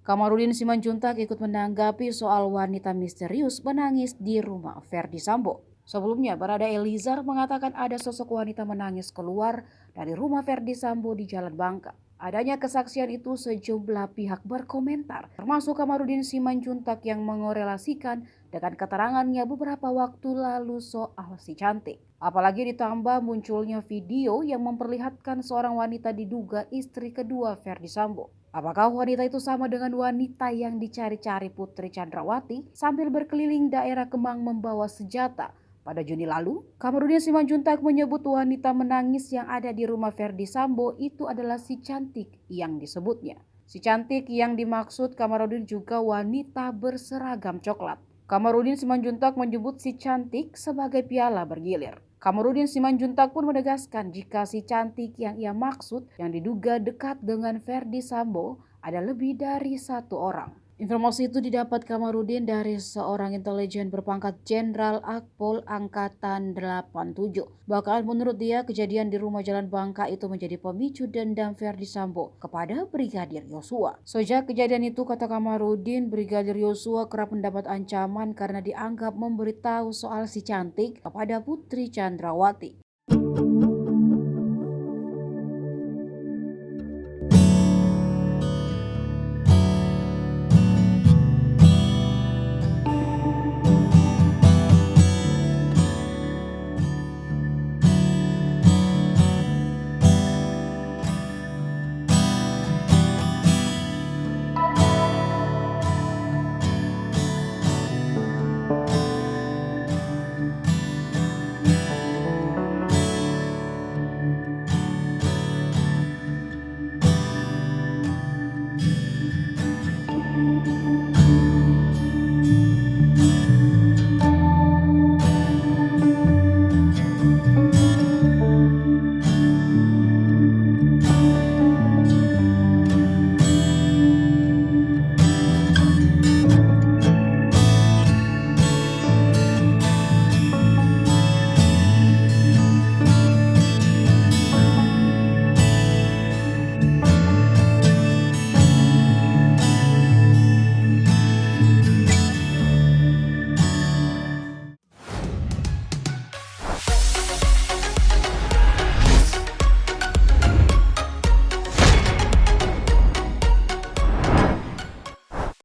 Kamarudin Simanjuntak ikut menanggapi soal wanita misterius menangis di rumah Verdi Sambo. Sebelumnya, Barada Eliezer mengatakan ada sosok wanita menangis keluar dari rumah Verdi Sambo di Jalan Bangka. Adanya kesaksian itu sejumlah pihak berkomentar, termasuk Kamarudin Simanjuntak yang mengorelasikan dengan keterangannya beberapa waktu lalu soal si cantik. Apalagi ditambah munculnya video yang memperlihatkan seorang wanita diduga istri kedua Verdi Sambo. Apakah wanita itu sama dengan wanita yang dicari-cari Putri Chandrawati sambil berkeliling daerah Kemang membawa senjata? Pada Juni lalu, Kamarudin Simanjuntak menyebut wanita menangis yang ada di rumah Verdi Sambo itu adalah si cantik yang disebutnya. Si cantik yang dimaksud Kamarudin juga wanita berseragam coklat. Kamarudin Simanjuntak menyebut si cantik sebagai piala bergilir. Kamarudin Simanjuntak pun menegaskan jika si cantik yang ia maksud yang diduga dekat dengan Verdi Sambo ada lebih dari satu orang. Informasi itu didapat Kamarudin dari seorang intelijen berpangkat Jenderal Akpol Angkatan 87. Bahkan menurut dia kejadian di rumah Jalan Bangka itu menjadi pemicu dendam Verdi Sambo kepada Brigadir Yosua. Sejak kejadian itu, kata Kamarudin, Brigadir Yosua kerap mendapat ancaman karena dianggap memberitahu soal si cantik kepada Putri Chandrawati.